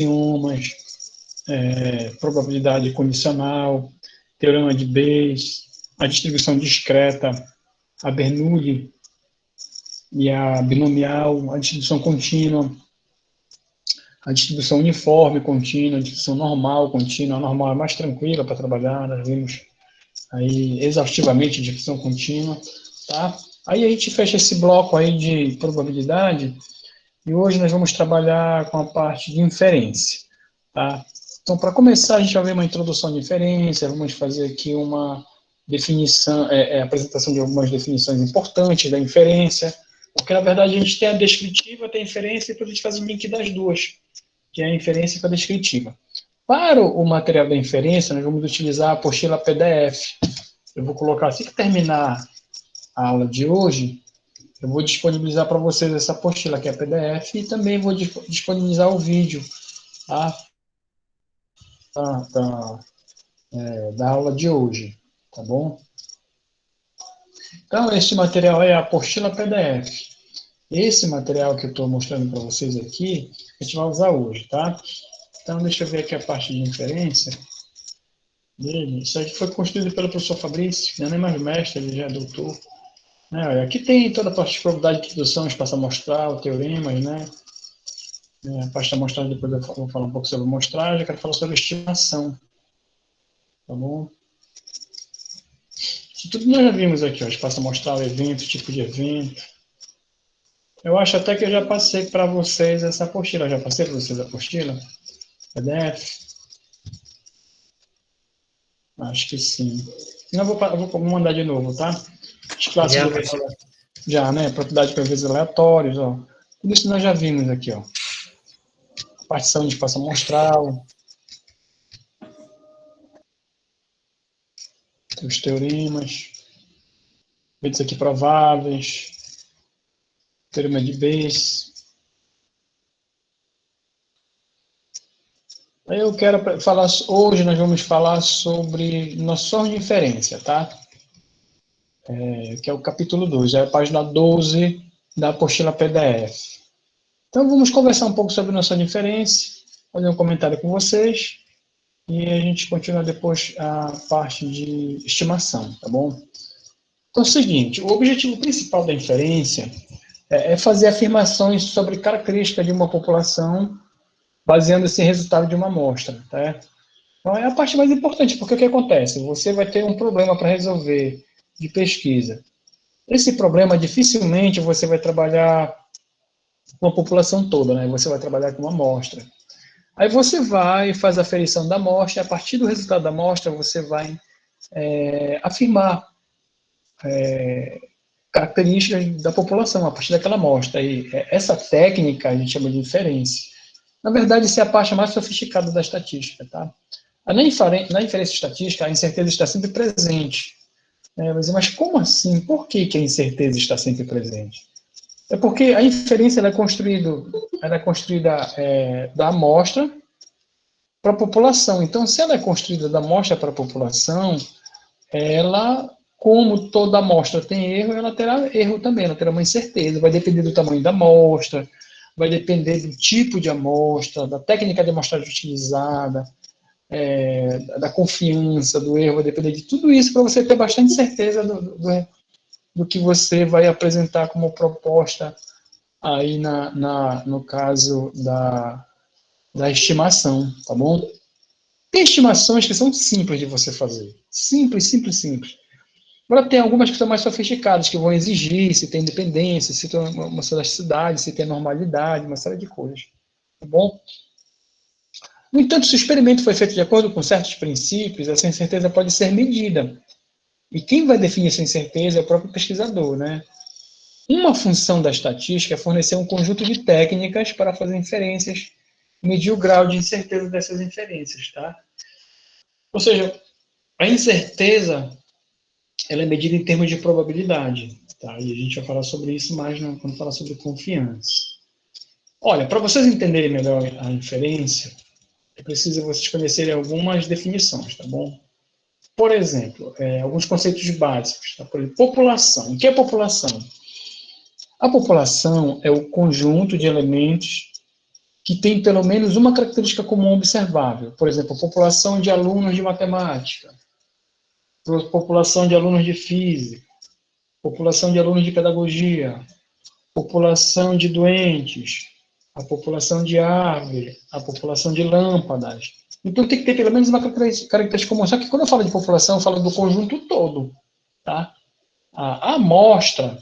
axiomas, probabilidade condicional, teorema de Bayes, a distribuição discreta, a Bernoulli e a binomial, a distribuição contínua, a distribuição uniforme contínua, a distribuição normal contínua. A normal é mais tranquila para trabalhar, nós vimos aí exaustivamente a distribuição contínua, tá? Aí a gente fecha esse bloco aí de probabilidade e hoje nós vamos trabalhar com a parte de inferência, tá? Então, para começar, a gente vai ver uma introdução de inferência, vamos fazer aqui uma definição, apresentação de algumas definições importantes da inferência, porque, na verdade, a gente tem a descritiva, tem a inferência, e depois a gente faz o link das duas, que é a inferência com a descritiva. Para o material da inferência, nós vamos utilizar a apostila PDF. Eu vou colocar, assim que terminar a aula de hoje, eu vou disponibilizar para vocês essa apostila, que é a PDF, e também vou disponibilizar o vídeo, tá? Da aula de hoje, tá bom? Então, esse material é a apostila PDF. Esse material que eu estou mostrando para vocês aqui, a gente vai usar hoje, tá? Então, deixa eu ver aqui a parte de inferência dele. Isso aqui foi construído pelo professor Fabrício, não é nem mais mestre, ele já é doutor. Aqui tem toda a parte de probabilidade de indução, espaço amostral, teoremas, né? A parte da amostragem, depois eu vou falar um pouco sobre amostragem, eu quero falar sobre estimação, tá bom? Isso tudo nós já vimos aqui, ó, espaço amostral, evento, tipo de evento. Eu acho até que eu já passei para vocês essa apostila. Já passei para vocês a apostila? PDF? Acho que sim. Não, vou mandar de novo, tá? As classes Já, de eventos, já, né? Propriedade para eventos aleatórios, ó. Tudo isso nós já vimos aqui, ó. A partição de espaço amostral. Os teoremas. Eventos aqui prováveis. Teorema de Bayes. Eu quero falar, hoje nós vamos falar sobre noções de inferência, tá? Que é o capítulo 2, é a página 12 da apostila PDF. Então vamos conversar um pouco sobre noção de inferência, fazer um comentário com vocês, e a gente continua depois a parte de estimação, tá bom? Então é o seguinte, o objetivo principal da inferência é fazer afirmações sobre características de uma população baseando-se em resultado de uma amostra, tá? Então é a parte mais importante, porque o que acontece? Você vai ter um problema para resolver de pesquisa. Esse problema, dificilmente você vai trabalhar com a população toda, né? Você vai trabalhar com uma amostra. Aí você vai, faz a aferição da amostra, e a partir do resultado da amostra, você vai afirmar características da população, a partir daquela amostra. E essa técnica a gente chama de inferência. Na verdade, essa é a parte mais sofisticada da estatística, tá? Na inferência estatística, a incerteza está sempre presente. Mas como assim? Por que a incerteza está sempre presente? É porque a inferência ela é construída da amostra para a população. Então, se ela é construída da amostra para a população, ela, como toda amostra tem erro, ela terá erro também, ela terá uma incerteza. Vai depender do tamanho da amostra, vai depender do tipo de amostra, da técnica de amostragem utilizada, da confiança, do erro, vai depender de tudo isso para você ter bastante certeza do que você vai apresentar como proposta aí no caso da estimação, tá bom? Tem estimações que são simples de você fazer. Simples, simples, simples. Agora tem algumas que são mais sofisticadas, que vão exigir se tem dependência, se tem uma elasticidade, se tem normalidade, uma série de coisas. Tá bom? No entanto, se o experimento foi feito de acordo com certos princípios, essa incerteza pode ser medida. E quem vai definir essa incerteza é o próprio pesquisador, né? Uma função da estatística é fornecer um conjunto de técnicas para fazer inferências, medir o grau de incerteza dessas inferências, tá? Ou seja, a incerteza ela é medida em termos de probabilidade, tá? E a gente vai falar sobre isso mais quando falar sobre confiança. Olha, para vocês entenderem melhor a inferência, é preciso vocês conhecerem algumas definições, tá bom? Por exemplo, alguns conceitos básicos, tá? Por exemplo, população. O que é população? A população é o conjunto de elementos que tem pelo menos uma característica comum observável. Por exemplo, população de alunos de matemática, população de alunos de física, população de alunos de pedagogia, população de doentes, a população de árvore, a população de lâmpadas. Então tem que ter pelo menos uma característica comum. Só que quando eu falo de população, eu falo do conjunto todo. Tá? A amostra,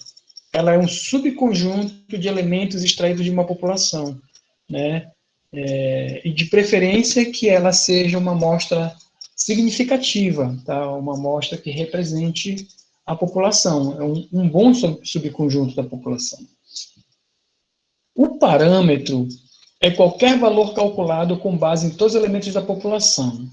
ela é um subconjunto de elementos extraídos de uma população, né? E de preferência que ela seja uma amostra significativa, tá? Uma amostra que represente a população, é um bom subconjunto da população. O parâmetro é qualquer valor calculado com base em todos os elementos da população.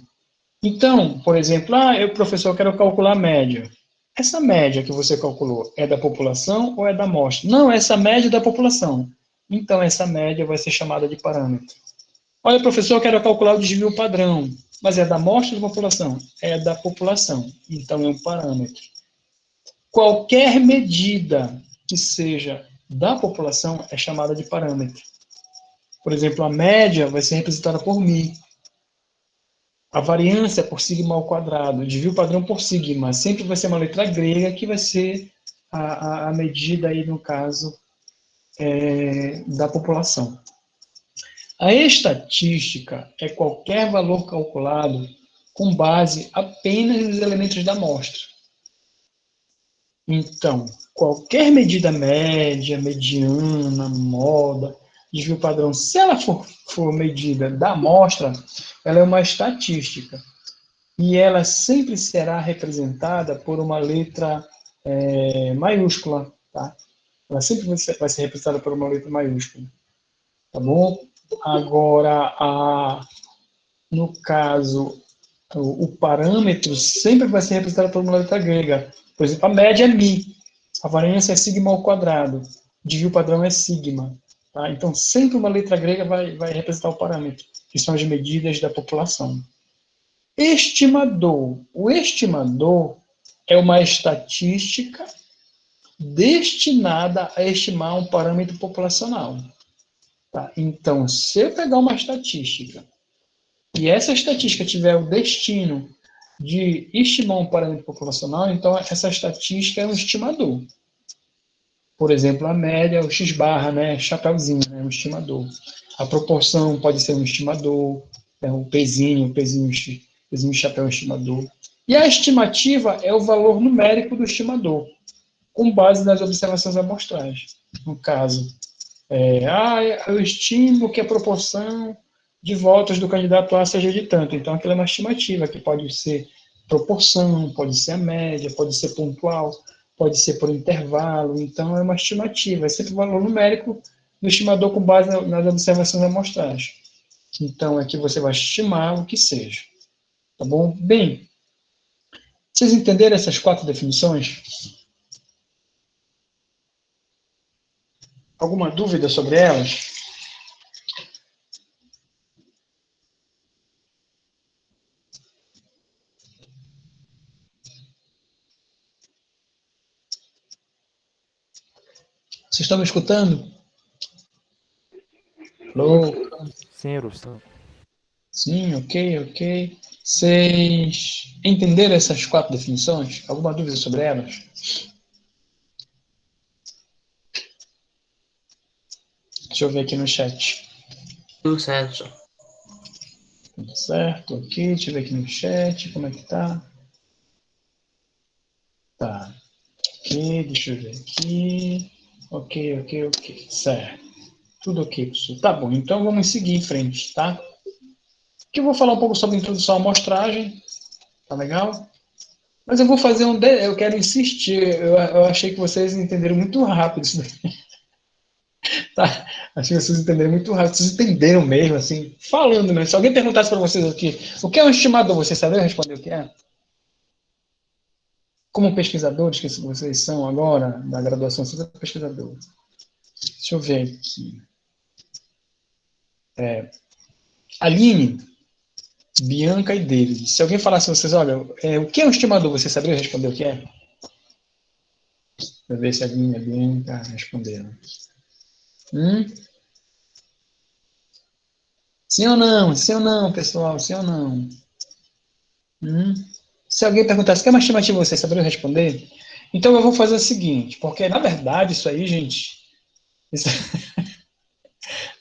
Então, por exemplo, eu, professor, quero calcular a média. Essa média que você calculou é da população ou é da amostra? Não, essa média é da população. Então, essa média vai ser chamada de parâmetro. Olha, professor, eu quero calcular o desvio padrão. Mas é da amostra ou da população? É da população. Então, é um parâmetro. Qualquer medida que seja da população é chamada de parâmetro. Por exemplo, a média vai ser representada por μ. A variância por sigma ao quadrado, o desvio padrão por sigma, sempre vai ser uma letra grega que vai ser a medida aí, no caso, da população. A estatística é qualquer valor calculado com base apenas nos elementos da amostra. Então, qualquer medida média, mediana, moda, desvio padrão, se ela for medida da amostra, ela é uma estatística. E ela sempre será representada por uma letra maiúscula, tá? Ela sempre vai ser representada por uma letra maiúscula, tá bom? Agora, no caso, o parâmetro sempre vai ser representado por uma letra grega. Por exemplo, a média é μ, a variância é sigma ao quadrado, o desvio padrão é sigma. Tá? Então, sempre uma letra grega vai representar o parâmetro, que são as medidas da população. Estimador. O estimador é uma estatística destinada a estimar um parâmetro populacional. Tá? Então, se eu pegar uma estatística e essa estatística tiver o destino de estimar um parâmetro populacional, então essa estatística é um estimador. Por exemplo, a média, o x-barra, né, chapeuzinho, é um estimador. A proporção pode ser um estimador, o pezinho chapéu estimador. E a estimativa é o valor numérico do estimador, com base nas observações amostrais. No caso, eu estimo que a proporção de votos do candidato A seja de tanto. Então, aquilo é uma estimativa, que pode ser proporção, pode ser a média, pode ser pontual, pode ser por intervalo. Então, é uma estimativa. É sempre o valor numérico do estimador com base nas observações amostrais. Então, aqui você vai estimar o que seja. Tá bom? Bem, vocês entenderam essas 4 definições? Alguma dúvida sobre elas? Vocês estão me escutando? Estou Alô? escutando. Sim, Erustão. Sim, ok. Vocês entenderam essas 4 definições? Alguma dúvida sobre elas? Deixa eu ver aqui no chat. Tudo certo. Tudo certo, ok. Deixa eu ver aqui no chat, como é que tá? Tá. Ok, deixa eu ver aqui. Ok. Certo. Tudo ok, professor. Tá bom, então vamos seguir em frente, tá? Aqui eu vou falar um pouco sobre a introdução à amostragem. Tá legal? Mas eu vou fazer eu quero insistir. Eu achei que vocês entenderam muito rápido isso daí. Tá? Achei que vocês entenderam muito rápido. Vocês entenderam mesmo, assim, falando, né? Se alguém perguntasse para vocês aqui, o que é um estimador? Vocês saberiam responder o que é? Como pesquisadores que vocês são agora, da graduação, vocês são pesquisadores. Deixa eu ver aqui. Aline, Bianca e David. Se alguém falasse a vocês, olha, o que é um estimador? Você saberia responder o que é? Para ver se a Aline e a Bianca responderam. Sim ou não? Sim ou não, pessoal? Sim ou não? Se alguém perguntasse, quer mais estimativa você saberia responder? Então eu vou fazer o seguinte, porque na verdade isso aí, gente, isso...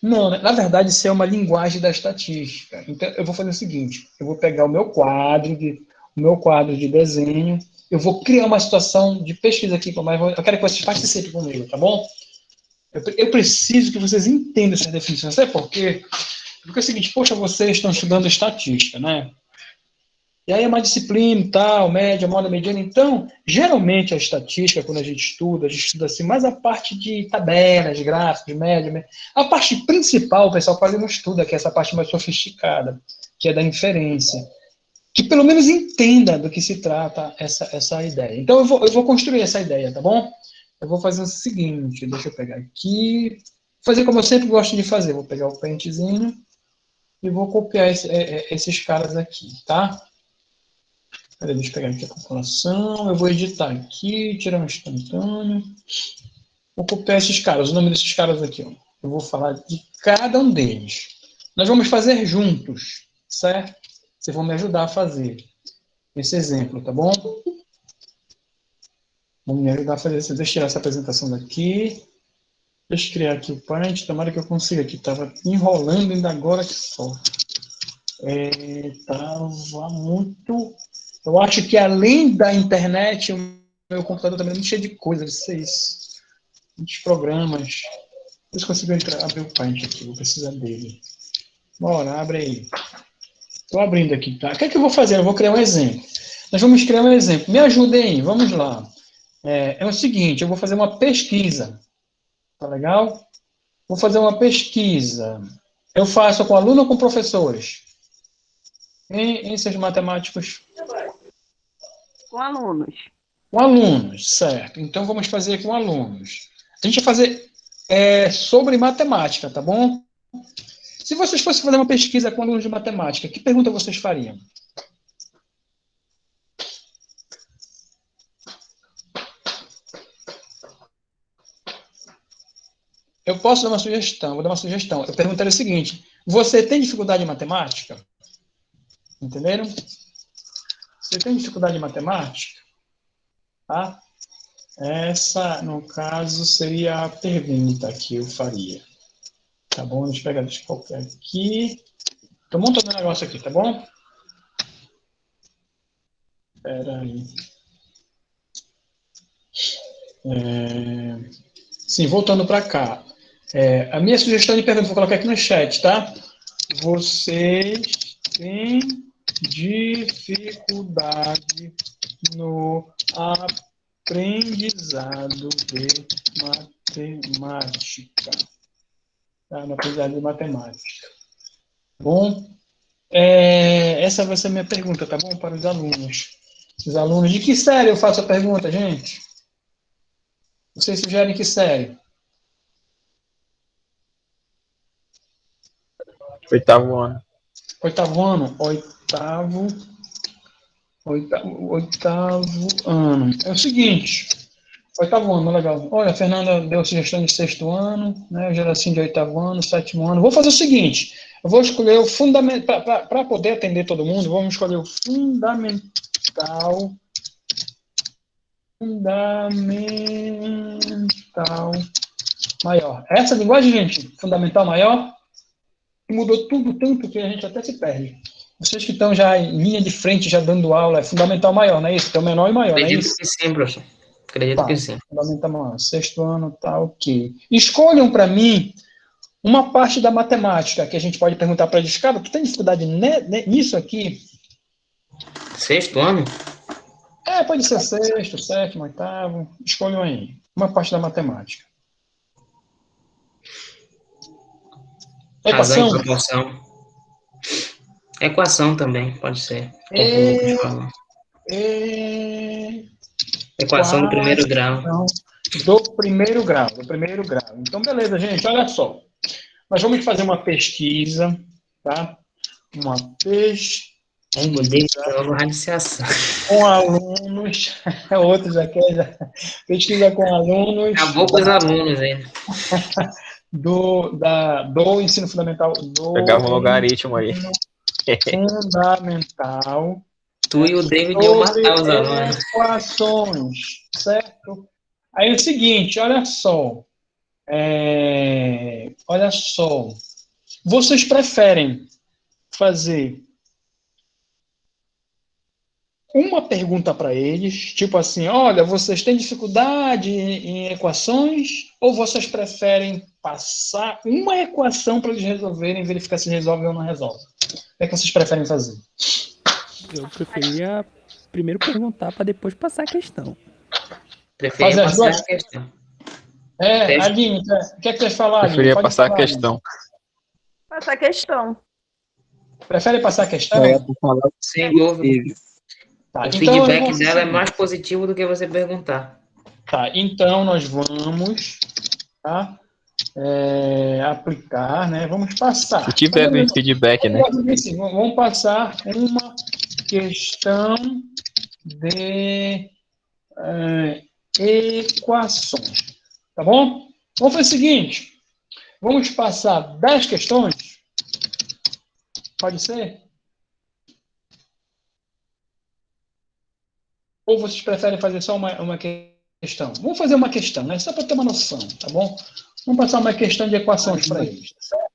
não, né? Na verdade isso é uma linguagem da estatística. Então eu vou fazer o seguinte, eu vou pegar o meu quadro de desenho, eu vou criar uma situação de pesquisa aqui, mas eu quero que vocês participem comigo, tá bom? Eu preciso que vocês entendam essa definição, sabe por quê? Porque é o seguinte, poxa, vocês estão estudando estatística, né? E aí é uma disciplina e tal, média, moda, mediana. Então, geralmente a estatística, quando a gente estuda assim, mais a parte de tabelas, gráficos, média. A parte principal, o pessoal quase não estuda, que é essa parte mais sofisticada, que é da inferência. Que pelo menos entenda do que se trata essa ideia. Então, eu vou construir essa ideia, tá bom? Eu vou fazer o seguinte, deixa eu pegar aqui, fazer como eu sempre gosto de fazer. Vou pegar o pentezinho e vou copiar esses caras aqui, tá? Peraí, deixa eu pegar aqui a população. Eu vou editar aqui, tirar um instantâneo. Vou copiar esses caras, o nome desses caras aqui. Ó. Eu vou falar de cada um deles. Nós vamos fazer juntos, certo? Vocês vão me ajudar a fazer esse exemplo, tá bom? Vamos me ajudar a fazer isso. Deixa eu tirar essa apresentação daqui. Deixa eu criar aqui o Paint. Tomara que eu consiga aqui. Estava enrolando ainda agora que só. Tava muito... Eu acho que além da internet, o meu computador também é muito cheio de coisas, muitos programas. Deixa eu conseguir abrir o Paint aqui, vou precisar dele. Bora, abre aí. Estou abrindo aqui, tá? O que é que eu vou fazer? Eu vou criar um exemplo. Nós vamos criar um exemplo. Me ajudem, vamos lá. É o seguinte, eu vou fazer uma pesquisa. Tá legal? Vou fazer uma pesquisa. Eu faço com aluno ou com professores? Em seus matemáticos? Com alunos. Com alunos, certo. Então vamos fazer com alunos. A gente vai fazer sobre matemática, tá bom? Se vocês fossem fazer uma pesquisa com alunos de matemática, que pergunta vocês fariam? Eu posso dar uma sugestão, vou dar uma sugestão. Eu perguntaria o seguinte: você tem dificuldade em matemática? Entenderam? Você tem dificuldade em matemática? Tá? Essa, no caso, seria a pergunta que eu faria. Tá bom? Deixa eu colocar aqui. Estou montando um negócio aqui, tá bom? Espera aí. Sim, voltando para cá. A minha sugestão de pergunta, vou colocar aqui no chat, tá? Vocês têm dificuldade no aprendizado de matemática. Tá? No aprendizado de matemática. Bom, essa vai ser a minha pergunta, tá bom? Para os alunos. Os alunos, de que série eu faço a pergunta, gente? Vocês sugerem que série? Oitavo ano. Oitavo ano? Oitavo ano. É o seguinte, oitavo ano, legal. Olha, a Fernanda deu sugestão de sexto ano, né? O Geracinho de oitavo ano, sétimo ano. Vou fazer o seguinte, eu vou escolher o fundamental, para poder atender todo mundo, vamos escolher o fundamental maior. Essa linguagem, gente, fundamental maior, mudou tudo tanto que a gente até se perde. Vocês que estão já em linha de frente, já dando aula, é fundamental maior, não é isso? Então, menor e maior, não é Acredito isso? que sim, professor. Acredito Tá, que sim. fundamental maior. Sexto ano, tá, ok. Escolham para mim uma parte da matemática que a gente pode perguntar para eles, cara, tu tem dificuldade nisso aqui? Sexto ano? Pode ser sexto, sétimo, oitavo. Escolham aí. Uma parte da matemática. Razão e Equação? proporção. Equação também, pode ser. Como o Lucas falou. Equação do primeiro grau. Do primeiro grau. Então, beleza, gente, olha só. Nós vamos fazer uma pesquisa, tá? Uma pesquisa Mudei logo a radiciação. com alunos, outros aqui, pesquisa com alunos. Acabou com os alunos ainda. do ensino fundamental. Pegava um logaritmo aí. Fundamental. Tu e o David iam matar os Sobre alunos. equações, certo? Aí é o seguinte, olha só. Olha só. Vocês preferem fazer uma pergunta para eles, tipo assim, olha, vocês têm dificuldade em equações, ou vocês preferem passar uma equação para eles resolverem, verificar se resolve ou não resolve? O que é que vocês preferem fazer? Eu preferia primeiro perguntar para depois passar a questão. Preferia Fazer as passar duas? a questão. Aline, o que é que você falar, Aline? Preferia Pode passar a falar, questão. Faça a questão. Aline. Prefere passar a questão? Por falar Sem dúvida. Tá, O então, nós feedback vamos dela é seguir. mais positivo do que você perguntar. Tá, então nós vamos, tá, aplicar, né? Vamos passar. Se tiver feedback, né? Vamos passar uma questão de equações, tá bom? Vamos fazer o seguinte, vamos passar 10 questões, pode ser? Ou vocês preferem fazer só uma questão? Vamos fazer uma questão, né? Só para ter uma noção, tá bom? Vamos passar uma questão de equações para eles, tá certo?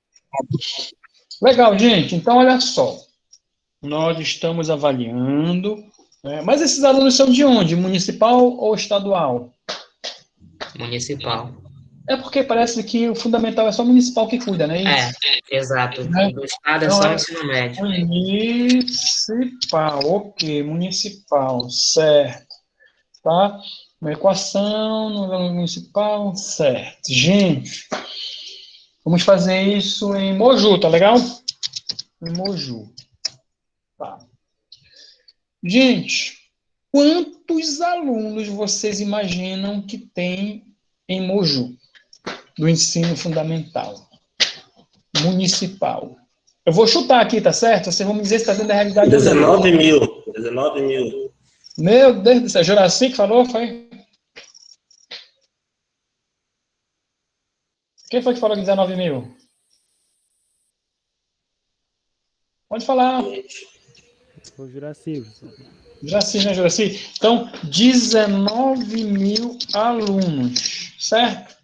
Legal, gente. Então, olha só. Nós estamos avaliando, né? Mas esses alunos são de onde? Municipal ou estadual? Municipal. É porque parece que o fundamental é só municipal que cuida, né? Exato. Né? Do estado é Então, só o ensino médio. Municipal, ok, municipal, certo. Tá? Uma equação no municipal, certo. Gente, vamos fazer isso em Moju, tá legal? Em Moju. Tá. Gente, quantos alunos vocês imaginam que tem em Moju, do ensino fundamental, municipal? Eu vou chutar aqui, tá certo? Vocês vão me dizer se está dentro da realidade. 19 mil. 19 mil. Meu Deus do céu, Juraci que falou, foi? Quem foi que falou que 19 mil? Pode falar. O Juraci. Juraci, né, Juraci? Então, 19 mil alunos, certo?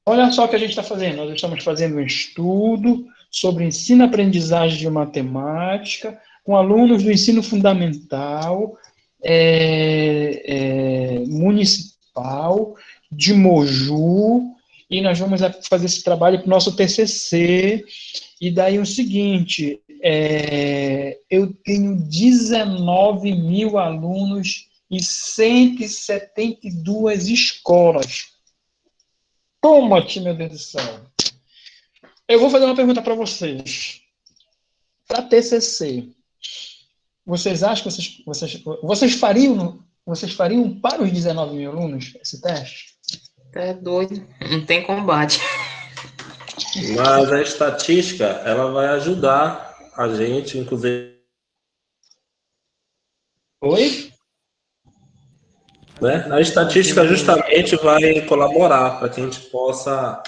Olha só o que a gente está fazendo. Nós estamos fazendo um estudo sobre ensino-aprendizagem de matemática com alunos do ensino fundamental, municipal, de Moju, e nós vamos fazer esse trabalho para o nosso TCC. E daí o seguinte, eu tenho 19 mil alunos e 172 escolas. Toma-te, meu Deus do céu. Eu vou fazer uma pergunta para vocês. Para TCC, vocês acham que vocês fariam para os 19 mil alunos esse teste? É doido. Não tem combate. Mas a estatística, ela vai ajudar a gente, inclusive. Oi? Né? A estatística justamente vai colaborar para que a gente possa.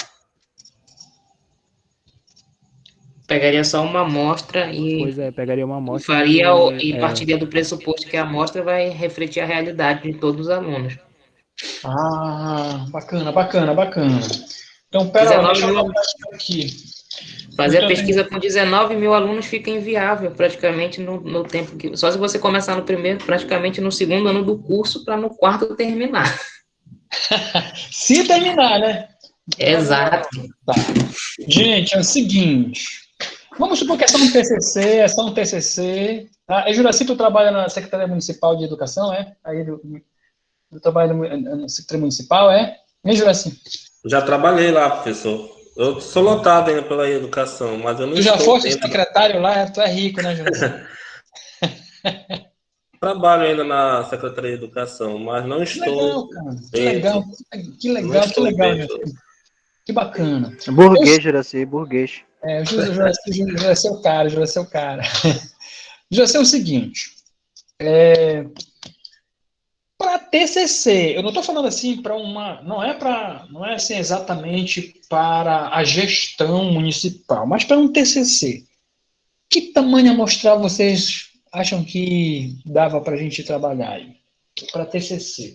Pegaria só uma amostra e Pois é, pegaria uma amostra. faria e partiria do pressuposto que a amostra vai refletir a realidade de todos os alunos. Ah, bacana, bacana, bacana. Então, pera lá, deixa eu anotar aqui. Fazer a pesquisa com 19 mil alunos fica inviável, praticamente, no tempo que... Só se você começar no primeiro, praticamente no segundo ano do curso, para no quarto terminar. Se terminar, né? Exato. Tá. Gente, é o seguinte. Vamos supor que é só um TCC. Tá? Juraci, tu trabalha na Secretaria Municipal de Educação, é? Aí do trabalho na Secretaria Municipal, é? Hein, Juraci? Já trabalhei lá, professor. Eu sou lotado ainda pela educação, mas eu não Tu já estou foste secretário lá? Tu é rico, né, Juraci? Trabalho ainda na Secretaria de Educação, mas não estou. Que legal, cara. Que legal, né? Que bacana. Burguês, Juraci, burguês. O Juraci é o cara, Juraci é o cara. Juraci é o seguinte. para TCC, eu não estou falando assim para não é assim exatamente para a gestão municipal, mas para um TCC. Que tamanho amostral vocês acham que dava para a gente trabalhar aí? Para TCC.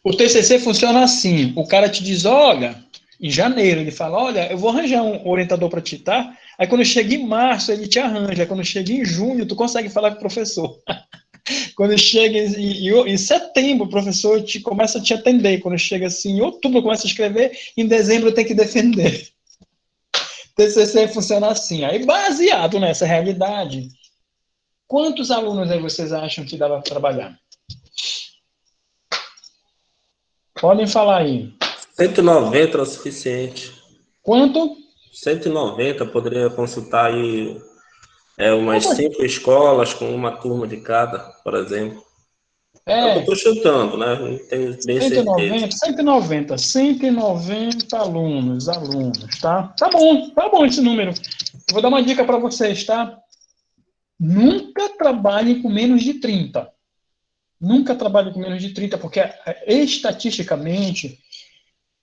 O TCC funciona assim, o cara te diz, olha, em janeiro, ele fala, olha, eu vou arranjar um orientador para ti, tá? Aí quando chega em março, ele te arranja, quando chega em junho, tu consegue falar com o professor. Quando chega em setembro, o professor começa a te atender, quando chega assim, em outubro, começa a escrever, em dezembro tem que defender. TCC funciona assim, aí baseado nessa realidade, quantos alunos aí vocês acham que dava para trabalhar? Podem falar aí. 190 é o suficiente. Quanto? 190, poderia consultar aí umas 5 escolas com uma turma de cada, por exemplo. É o que eu estou chutando, né? Não tenho bem certeza. 190 alunos, tá? Tá bom esse número. Eu vou dar uma dica para vocês, tá? Nunca trabalhem com menos de 30. Nunca trabalhem com menos de 30, porque estatisticamente,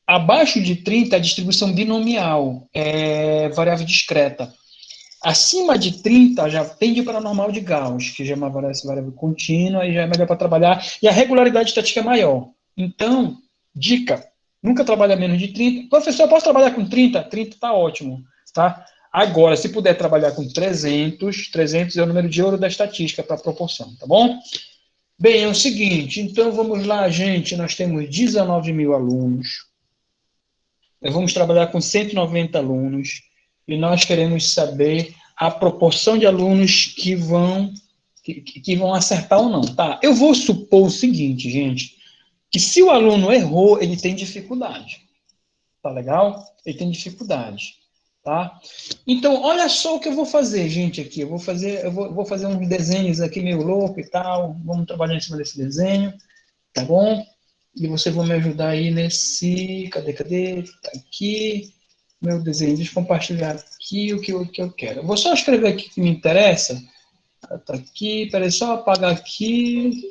abaixo de 30 é distribuição binomial, é variável discreta. Acima de 30 já tende para normal de Gauss, que já é uma variável contínua e já é melhor para trabalhar, e a regularidade estatística é maior. Então, dica, nunca trabalha menos de 30. Professor, eu posso trabalhar com 30? 30 está ótimo, tá? Agora, se puder trabalhar com 300 é o número de ouro da estatística para proporção, tá bom? Bem, é o seguinte, então vamos lá, gente, nós temos 19 mil alunos, nós vamos trabalhar com 190 alunos, e nós queremos saber a proporção de alunos que vão acertar ou não, tá? Eu vou supor o seguinte, gente, que se o aluno errou, ele tem dificuldade, tá legal? Ele tem dificuldade, tá? Então, olha só o que eu vou fazer, gente, aqui. Eu vou fazer uns desenhos aqui meio louco e tal, vamos trabalhar em cima desse desenho, tá bom? E vocês vão me ajudar aí nesse... Cadê? Tá aqui... Meu desenho, deixa eu compartilhar aqui o que eu quero. Eu vou só escrever aqui o que me interessa. Tá aqui, peraí, só apagar aqui,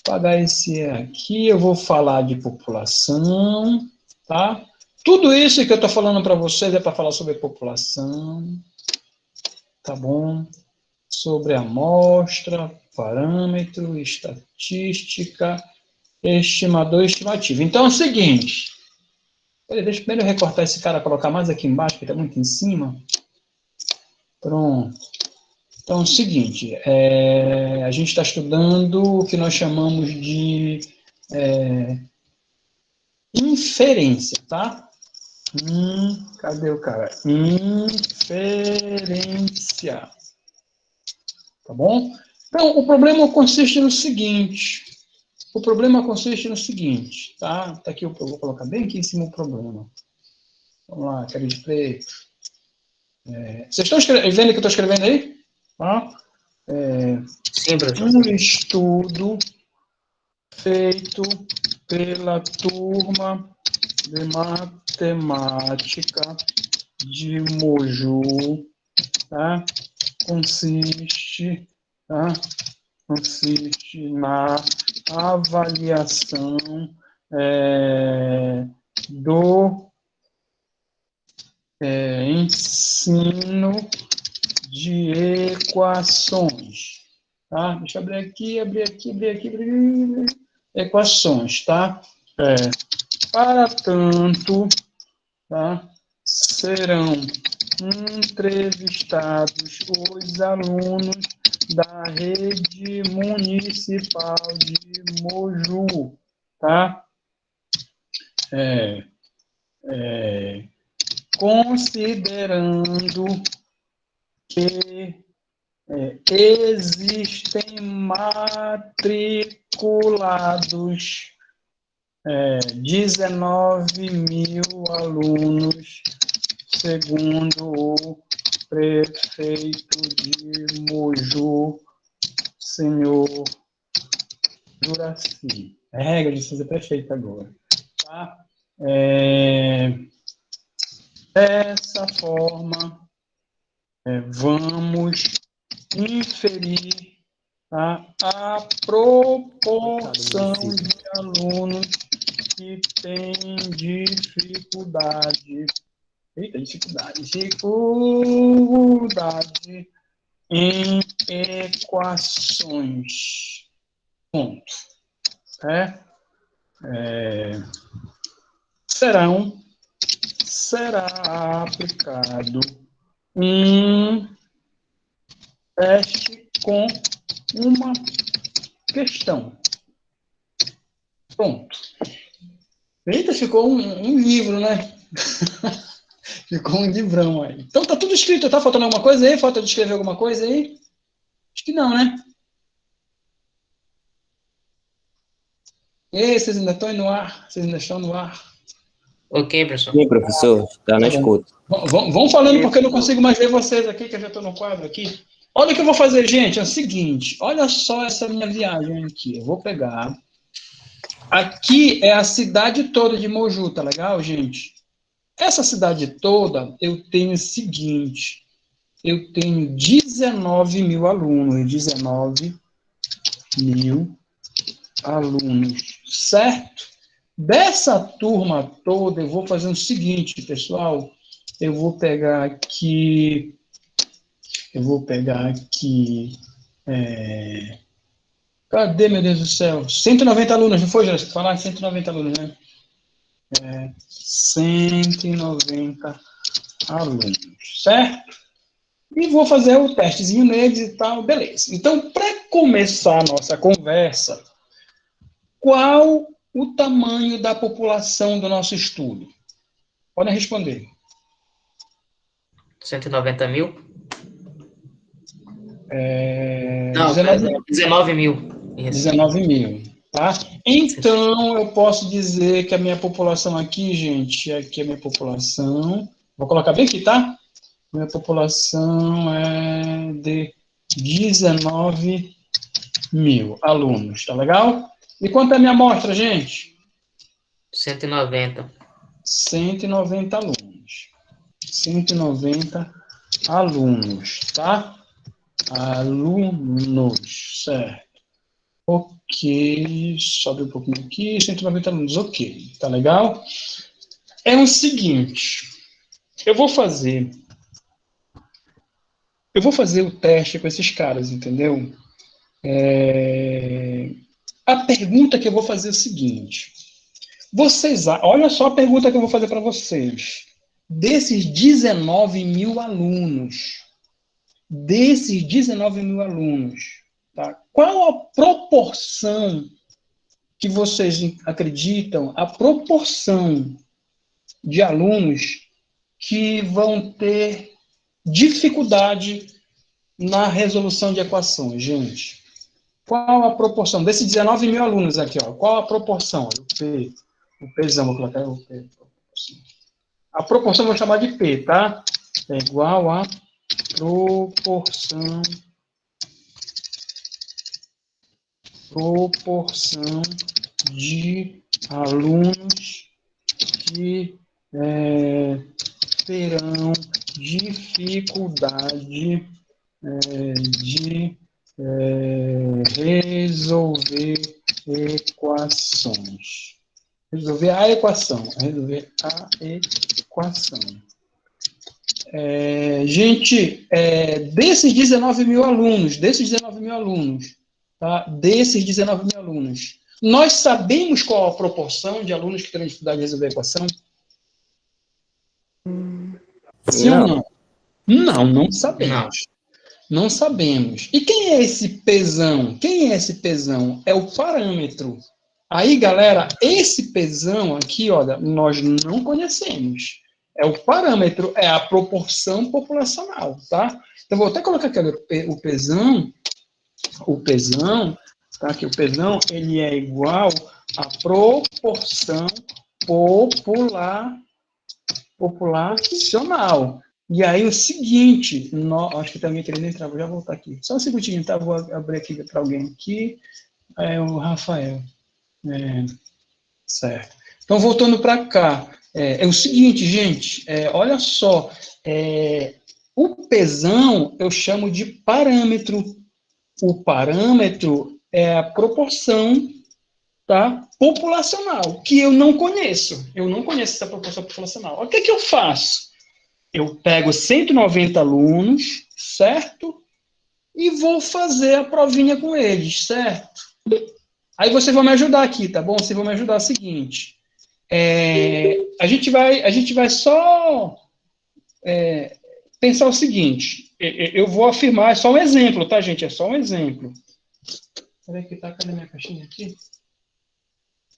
apagar esse aqui. Eu vou falar de população, tá? Tudo isso que eu estou falando para vocês é para falar sobre população, tá bom? Sobre amostra, parâmetro, estatística, estimador, estimativa. Então é o seguinte... Deixa eu primeiro recortar esse cara, colocar mais aqui embaixo, que está muito em cima. Pronto. Então, é o seguinte, a gente está estudando o que nós chamamos de inferência, tá? Cadê o cara? Inferência. Tá bom? Então, o problema consiste no seguinte... tá? Tá aqui, eu vou colocar bem aqui em cima o problema. Vamos lá, cara de preto. Vocês estão vendo o que eu estou escrevendo aí? Tá? Sim, professor. Um estudo feito pela turma de matemática de Moju, tá? Consiste na avaliação do ensino de equações, tá? Deixa eu abrir aqui, equações, tá? Para tanto, tá? Serão entrevistados os alunos da rede municipal de Moju, tá? Considerando que existem matriculados 19 mil alunos, segundo o prefeito de Moju, senhor Juraci. É regra de ser prefeito agora. Tá? Dessa forma, vamos inferir A proporção de alunos que tem dificuldade em equações. Ponto. Será aplicado um teste com uma questão. Pronto. Eita, ficou um livro, né? Ficou um livrão aí. Então tá tudo escrito, tá faltando alguma coisa aí? Falta de escrever alguma coisa aí? Acho que não, né? E aí, vocês ainda estão no ar? Vocês ainda estão no ar? Ok, professor. Sim, professor, está na escuta. Vão falando porque eu não consigo mais ver vocês aqui, que eu já estou no quadro aqui. Olha o que eu vou fazer, gente, é o seguinte, olha só essa minha viagem aqui. Eu vou pegar... Aqui é a cidade toda de Moju, tá legal, gente? Essa cidade toda, eu tenho o seguinte, eu tenho 19 mil alunos, 19 mil alunos, certo? Dessa turma toda, eu vou fazer o seguinte, pessoal, eu vou pegar aqui, cadê, meu Deus do céu? 190 alunos, não foi, Jéssica? Falar 190 alunos, né? 190 alunos, certo? E vou fazer o testezinho neles e tal, beleza. Então, para começar a nossa conversa, qual o tamanho da população do nosso estudo? Podem responder. 190 mil? Não, 19 mil. Isso. 19 mil, tá? Então, eu posso dizer que a minha população aqui, gente, aqui é a minha população, vou colocar bem aqui, tá? Minha população é de 19 mil alunos, tá legal? E quanto é a minha amostra, gente? 190. 190 alunos. 190 alunos, tá? Alunos, certo. Ok, sobe um pouquinho aqui, 190 alunos, ok, tá legal? É o seguinte, eu vou fazer o teste com esses caras, entendeu? A pergunta que eu vou fazer é o seguinte, olha só a pergunta que eu vou fazer para vocês. Desses 19 mil alunos, tá? Qual a proporção que vocês acreditam, a proporção de alunos que vão ter dificuldade na resolução de equações, gente? Qual a proporção? Desses 19 mil alunos aqui, ó, qual a proporção? O Pzão, vou colocar o P. A proporção eu vou chamar de P, tá? É igual a proporção de alunos que terão dificuldade de resolver equações. Resolver a equação. Gente, desses 19 mil alunos, tá? Desses 19 mil alunos, nós sabemos qual a proporção de alunos que terão dificuldade de resolver a equação? Sim ou não? Não sabemos. Não sabemos. E quem é esse Pzão? É o parâmetro. Aí, galera, esse Pzão aqui, olha, nós não conhecemos. É o parâmetro, é a proporção populacional, tá? Então, vou até colocar aqui, olha, o Pzão, tá? Que o Pzão, ele é igual à proporção populacional. E aí, o seguinte, acho que tem alguém querendo entrar, vou já voltar aqui. Só um segundinho, tá? Vou abrir aqui para alguém aqui. O Rafael. Certo. Então, voltando para cá. É o seguinte, gente, olha só. O Pzão eu chamo de parâmetro, o parâmetro é a proporção, tá, populacional, que eu não conheço. Eu não conheço essa proporção populacional. O que eu faço? Eu pego 190 alunos, certo? E vou fazer a provinha com eles, certo? Aí vocês vão me ajudar aqui, tá bom? Vocês vão me ajudar o seguinte. A gente vai só pensar o seguinte. Eu vou afirmar, é só um exemplo, tá, gente? É só um exemplo. Peraí que tá, cadê minha caixinha aqui?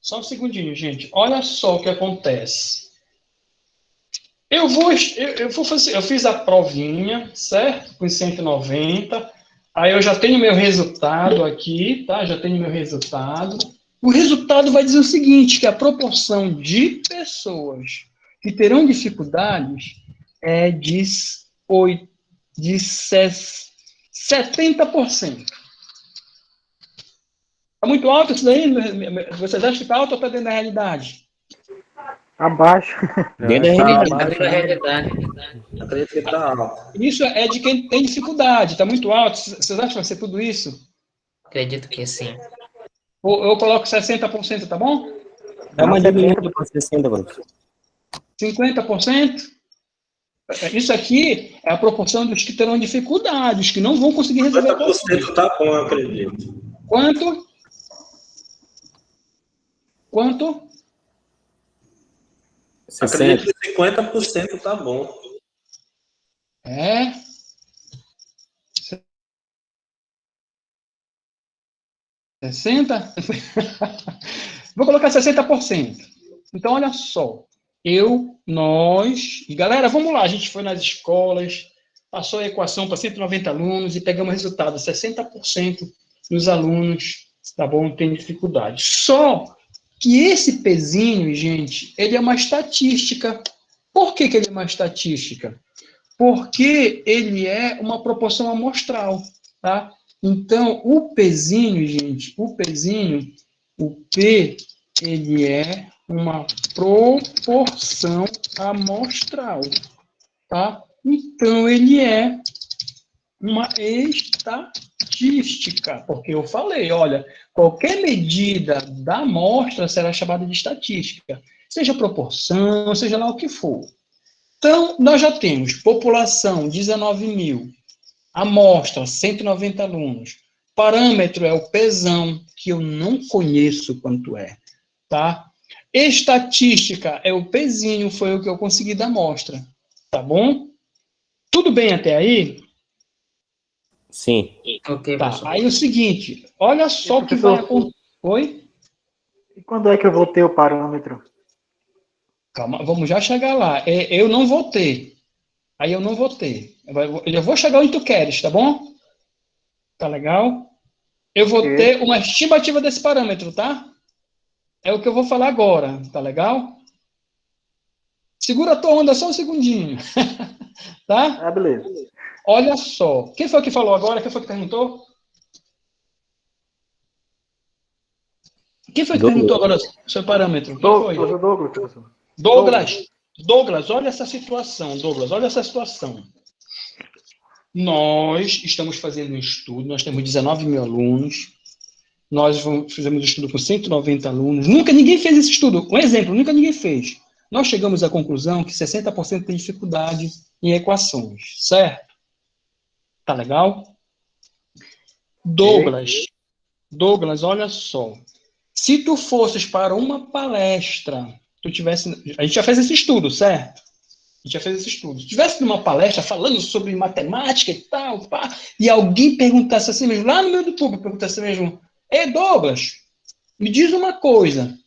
Só um segundinho, gente. Olha só o que acontece. Eu fiz a provinha, certo? Com 190. Aí eu já tenho meu resultado aqui, tá? Já tenho meu resultado. O resultado vai dizer o seguinte, que a proporção de pessoas que terão dificuldades é de 70%. Está muito alto isso daí? Vocês acham que está alto ou está dentro da realidade? Abaixo. Dentro da realidade. Da realidade. Acredito que tá alto. Isso é de quem tem dificuldade, está muito alto. Vocês acham que vai ser tudo isso? Acredito que sim. Ou eu coloco 60%, tá bom? É uma diminuída para 60, professor. 50%? Isso aqui é a proporção dos que terão dificuldade, os que não vão conseguir resolver a equação. 50% tá bom, eu acredito. Quanto? Quanto? 60. Acredito que 50% tá bom. É. $60? Vou colocar 60%. Então, olha só. E galera, vamos lá. A gente foi nas escolas, passou a equação para 190 alunos e pegamos o resultado. 60% dos alunos, tá bom, tem dificuldade. Só que esse pezinho, gente, ele é uma estatística. Por que ele é uma estatística? Porque ele é uma proporção amostral, tá? Então, o pezinho, gente, o P, ele é uma proporção amostral, tá? Então, ele é uma estatística, porque eu falei, olha, qualquer medida da amostra será chamada de estatística, seja proporção, seja lá o que for. Então, nós já temos população 19 mil, amostra 190 alunos, parâmetro é o pesão, que eu não conheço quanto é, tá? Estatística é o pezinho, foi o que eu consegui da amostra, tá bom? Tudo bem até aí? Sim. Ok, Tá, professor. aí é o seguinte, olha só o que vai acontecer. Oi? E quando é que eu vou ter o parâmetro? Calma, vamos já chegar lá. Eu não vou ter. Aí eu não vou ter. Eu vou chegar onde tu queres, tá bom? Tá legal? Eu vou ter uma estimativa desse parâmetro, tá? É o que eu vou falar agora, tá legal? Segura a tua onda só um segundinho. Tá? Beleza. Olha só. Quem foi que falou agora? Quem foi que perguntou? Quem foi que perguntou agora o seu parâmetro? Quem foi? Douglas, olha essa situação, Douglas, olha essa situação. Nós estamos fazendo um estudo, nós temos 19 mil alunos, nós fizemos um estudo com 190 alunos, nunca ninguém fez esse estudo, um exemplo, nunca ninguém fez. Nós chegamos à conclusão que 60% tem dificuldade em equações, certo? Tá legal? Douglas, olha só. Se tu fosses para uma palestra, a gente já fez esse estudo, certo? A gente já fez esse estudo. Se tivesse numa palestra falando sobre matemática e tal, pá, e alguém perguntasse assim mesmo, lá no meio do público, perguntasse assim mesmo, ei, Douglas, me diz uma coisa.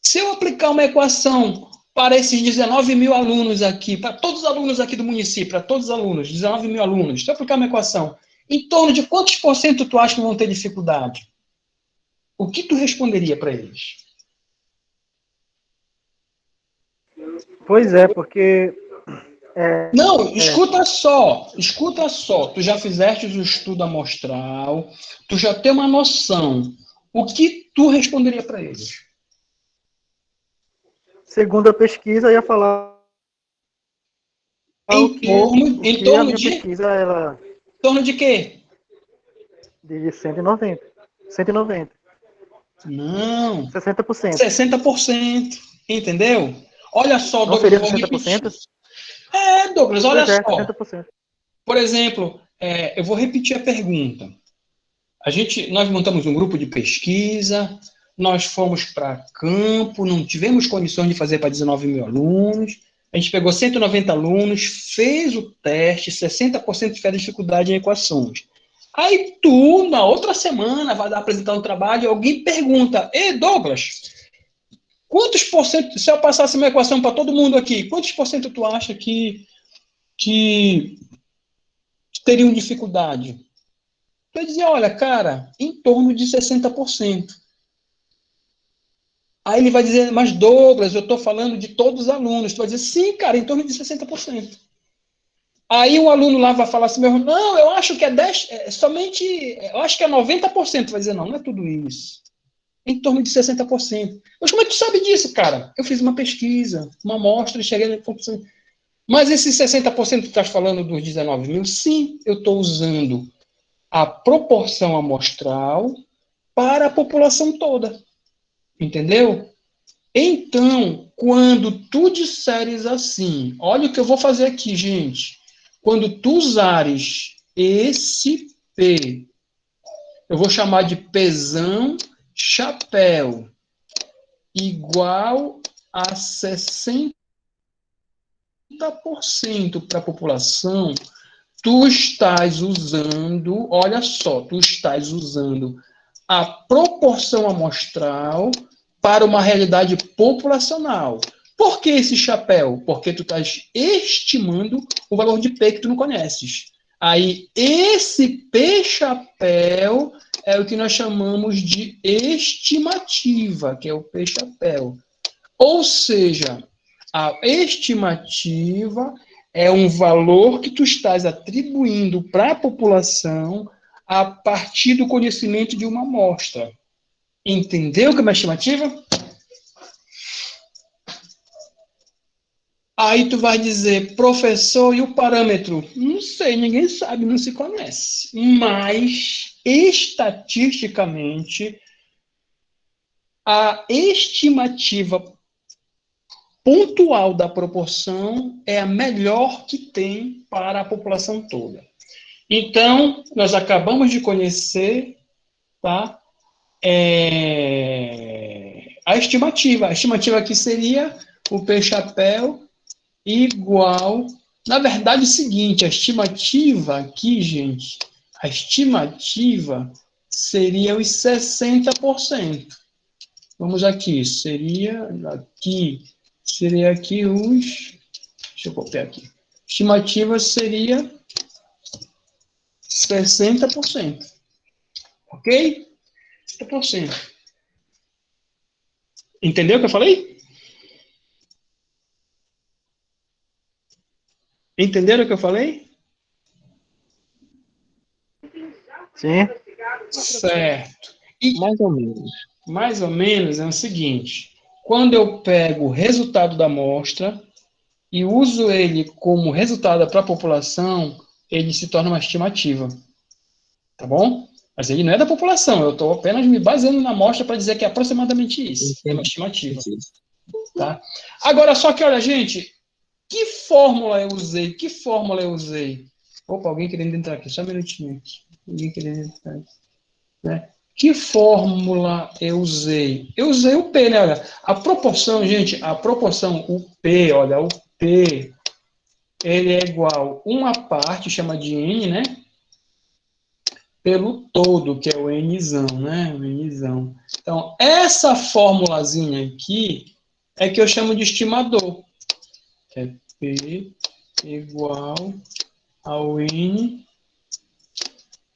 Se eu aplicar uma equação para esses 19 mil alunos aqui, para todos os alunos aqui do município, para todos os alunos, 19 mil alunos, se eu aplicar uma equação, em torno de quantos por cento tu acha que vão ter dificuldade? O que tu responderia para eles? Pois é, porque... Não, escuta só. Tu já fizeste o estudo amostral, tu já tem uma noção. O que tu responderia para eles? Segundo a pesquisa, eu ia falar... Em torno de... pesquisa, ela... Em torno de quê? De 190. 190. Não. 60%. 60%. Entendeu? Olha só, Não Douglas. seria 60%? Douglas, olha Pois é, só. 60%. Por exemplo, eu vou repetir a pergunta. Nós montamos um grupo de pesquisa, nós fomos para campo, não tivemos condições de fazer para 19 mil alunos, a gente pegou 190 alunos, fez o teste, 60% tiver dificuldade em equações. Aí tu, na outra semana, vai apresentar um trabalho e alguém pergunta, Douglas, quantos por cento, se eu passasse uma equação para todo mundo aqui, quantos por cento tu acha que teriam dificuldade? Eu dizia, olha, cara, em torno de 60%. Aí ele vai dizer, mas Douglas, eu estou falando de todos os alunos. Tu vai dizer, sim, cara, em torno de 60%. Aí um aluno lá vai falar assim, não, eu acho que eu acho que é 90%. Vai dizer, não é tudo isso. Em torno de 60%. Mas como é que tu sabe disso, cara? Eu fiz uma pesquisa, uma amostra e cheguei na conclusão. Mas esses 60% que tu estás falando dos 19 mil, sim, eu estou usando a proporção amostral para a população toda. Entendeu? Então, quando tu disseres assim, olha o que eu vou fazer aqui, gente. Quando tu usares esse P, eu vou chamar de Pzão chapéu, igual a 60% para a população, tu estás usando, olha só, tu estás usando a proporção amostral para uma realidade populacional. Por que esse chapéu? Porque tu estás estimando o valor de P que tu não conheces. Aí, esse P chapéu é o que nós chamamos de estimativa, que é o P chapéu. Ou seja, a estimativa é um valor que tu estás atribuindo para a população a partir do conhecimento de uma amostra. Entendeu o que é uma estimativa? Aí tu vai dizer, professor, e o parâmetro? Não sei, ninguém sabe, não se conhece. Mas, estatisticamente, a estimativa pontual da proporção é a melhor que tem para a população toda. Então, nós acabamos de conhecer, tá? A estimativa. A estimativa aqui seria o P chapéu igual... Na verdade, é o seguinte, a estimativa aqui, gente, a estimativa seria os 60%. Vamos aqui, seria aqui os... Deixa eu copiar aqui. Estimativa seria 60%. Ok? 60%. Entendeu o que eu falei? Entenderam o que eu falei? Sim. Certo. E Mais ou menos. mais ou menos é o seguinte, quando eu pego o resultado da amostra e uso ele como resultado para a população, ele se torna uma estimativa. Tá bom? Mas ele não é da população, eu estou apenas me baseando na amostra para dizer que é aproximadamente isso. É uma estimativa. Tá? Agora, só que, olha, gente, que fórmula eu usei? Opa, alguém querendo entrar aqui, só um minutinho aqui. Alguém querendo entrar aqui. Né? Que fórmula eu usei? Eu usei o P, né? Olha, a proporção, gente, o P, olha, o P, ele é igual uma parte, chama de N, né? Pelo todo, que é o Nzão, né? O Nzão. Então, essa formulazinha aqui é que eu chamo de estimador. É P igual ao N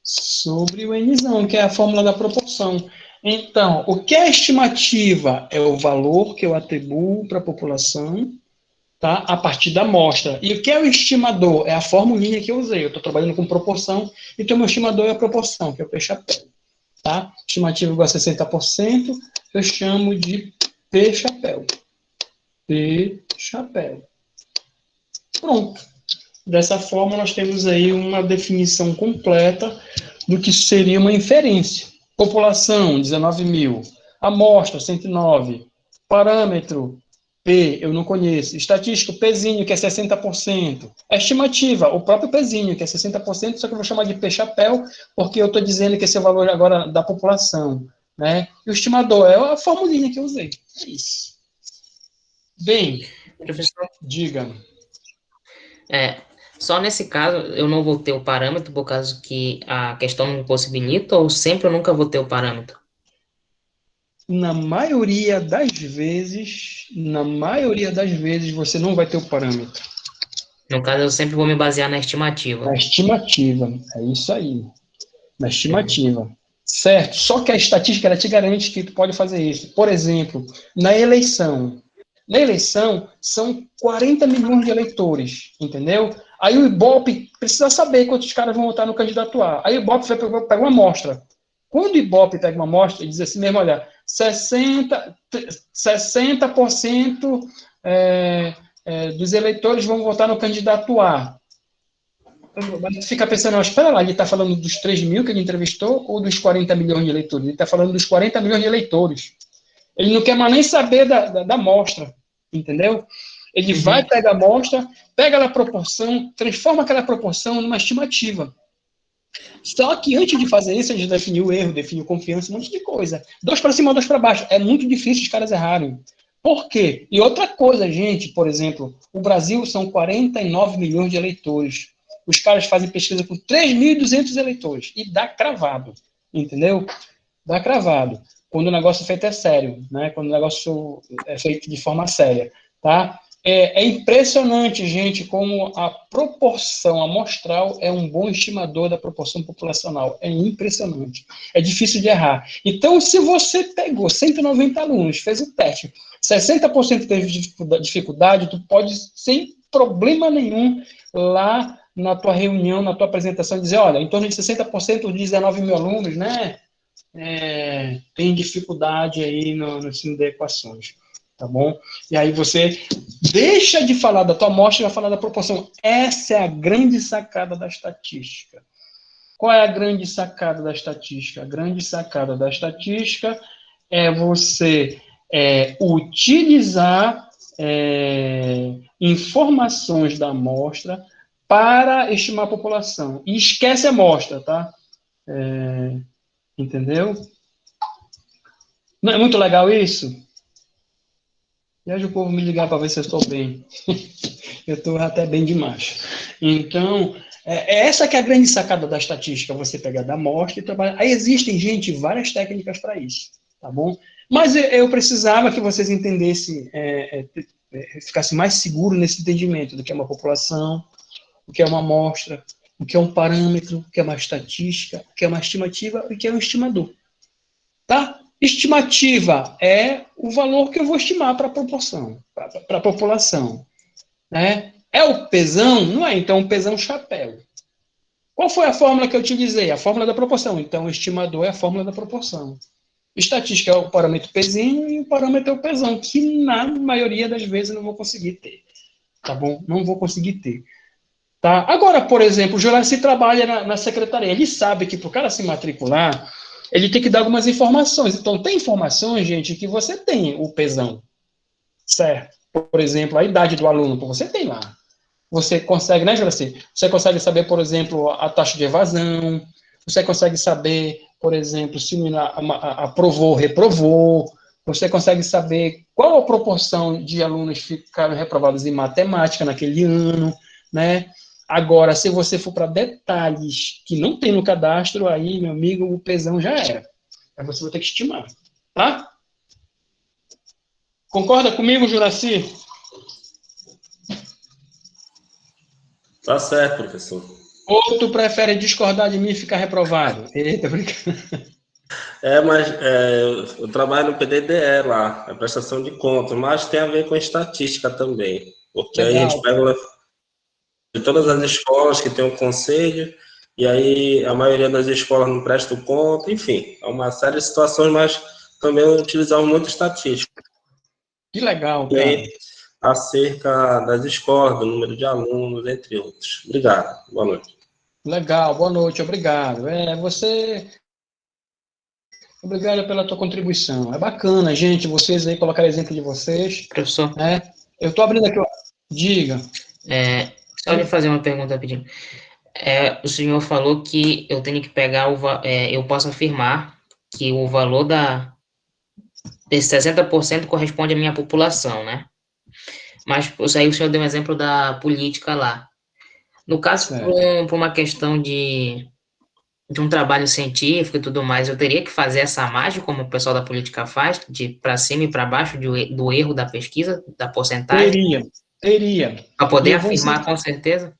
sobre o Nzão, que é a fórmula da proporção. Então, o que é estimativa? É o valor que eu atribuo para a população, tá? A partir da amostra. E o que é o estimador? É a formulinha que eu usei. Eu estou trabalhando com proporção, então meu estimador é a proporção, que é o P chapéu. Tá? Estimativa igual a 60%, eu chamo de P chapéu. P chapéu. Pronto. Dessa forma, nós temos aí uma definição completa do que seria uma inferência. População, 19 mil. Amostra, 109. Parâmetro, P, eu não conheço. Estatístico, Pzinho, que é 60%. Estimativa, o próprio Pzinho, que é 60%, só que eu vou chamar de P-chapéu, porque eu estou dizendo que esse é o valor agora da população. Né? E o estimador, é a formulinha que eu usei. É isso. Bem, Professor, diga. só nesse caso eu não vou ter o parâmetro por causa que a questão não possibilita, ou sempre eu nunca vou ter o parâmetro? Na maioria das vezes, você não vai ter o parâmetro. No caso, eu sempre vou me basear na estimativa. Na estimativa, é isso aí. Na estimativa. Certo, só que a estatística ela te garante que tu pode fazer isso. Por exemplo, na eleição. Na eleição, são 40 milhões de eleitores, entendeu? Aí o Ibope precisa saber quantos caras vão votar no candidato A. Aí o Ibope pega uma amostra. Quando o Ibope pega uma amostra, ele diz assim mesmo, olha, 60% dos eleitores vão votar no candidato A. Mas fica pensando, espera lá, ele está falando dos 3 mil que ele entrevistou ou dos 40 milhões de eleitores? Ele está falando dos 40 milhões de eleitores. Ele não quer mais nem saber da amostra, entendeu? Ele vai pegar a amostra, pega a proporção, transforma aquela proporção numa estimativa. Só que antes de fazer isso, a gente definiu o erro, definiu confiança, um monte de coisa. 2 para cima, 2 para baixo. É muito difícil os caras errarem. Por quê? E outra coisa, gente, por exemplo, o Brasil são 49 milhões de eleitores. Os caras fazem pesquisa com 3.200 eleitores. E dá cravado, entendeu? Dá cravado. Quando o negócio feito é sério, né? Quando o negócio é feito de forma séria, tá? É impressionante, gente, como a proporção amostral é um bom estimador da proporção populacional. É impressionante. É difícil de errar. Então, se você pegou 190 alunos, fez o teste, 60% teve dificuldade, tu pode, sem problema nenhum, lá na tua reunião, na tua apresentação, dizer, olha, em torno de 60% de 19 mil alunos, né, tem dificuldade aí no ensino de equações, tá bom? E aí você deixa de falar da tua amostra e vai falar da proporção. Essa é a grande sacada da estatística. Qual é a grande sacada da estatística? A grande sacada da estatística é você utilizar informações da amostra para estimar a população. E esquece a amostra, tá? Entendeu? Não é muito legal isso? E aí o povo me ligar para ver se eu estou bem. Eu estou até bem demais. Então, essa que é a grande sacada da estatística, você pegar da amostra e trabalhar. Aí existem, gente, várias técnicas para isso, tá bom? Mas eu precisava que vocês entendessem, ficassem mais seguros nesse entendimento do que é uma população, o que é uma amostra, o que é um parâmetro, o que é uma estatística, o que é uma estimativa e o que é um estimador. Tá? Estimativa é o valor que eu vou estimar para a proporção, para a população. Né? É o pesão? Não é, então o pesão chapéu. Qual foi a fórmula que eu utilizei? A fórmula da proporção. Então o estimador é a fórmula da proporção. Estatística é o parâmetro pezinho e o parâmetro é o pesão, que na maioria das vezes eu não vou conseguir ter. Tá bom? Não vou conseguir ter. Tá? Agora, por exemplo, o Juraci trabalha na secretaria. Ele sabe que para o cara se matricular, ele tem que dar algumas informações. Então, tem informações, gente, que você tem o pesão. Certo? Por exemplo, a idade do aluno, você tem lá. Você consegue, né, Juraci? Você consegue saber, por exemplo, a taxa de evasão. Você consegue saber, por exemplo, se o menino aprovou, reprovou. Você consegue saber qual a proporção de alunos que ficaram reprovados em matemática naquele ano, né? Agora, se você for para detalhes que não tem no cadastro, aí, meu amigo, o pesão já era. Aí você vai ter que estimar, tá? Concorda comigo, Juraci? Tá certo, professor. Ou tu prefere discordar de mim e ficar reprovado? Eita, brincando. Mas eu trabalho no PDDE lá, a prestação de contas, mas tem a ver com estatística também. Porque Legal. Aí a gente pega de todas as escolas que tem um conselho, e aí a maioria das escolas não presta conta, enfim, é uma série de situações, mas também utilizamos muito estatística. Que legal, cara. Acerca das escolas, do número de alunos, entre outros. Obrigado. Boa noite. Legal, boa noite, obrigado. Obrigado pela tua contribuição. É bacana, gente, vocês aí colocarem exemplo de vocês, Professor, né? Eu estou abrindo aqui, ó. Diga. só lhe fazer uma pergunta rapidinho. O senhor falou que eu tenho que pegar eu posso afirmar que o valor desse 60% corresponde à minha população, né? Mas aí o senhor deu um exemplo da política lá. No caso, por uma questão de um trabalho científico e tudo mais, eu teria que fazer essa margem, como o pessoal da política faz, de para cima e para baixo do erro da pesquisa, da porcentagem? Teria. Para poder E eu vou afirmar ensinar- com certeza?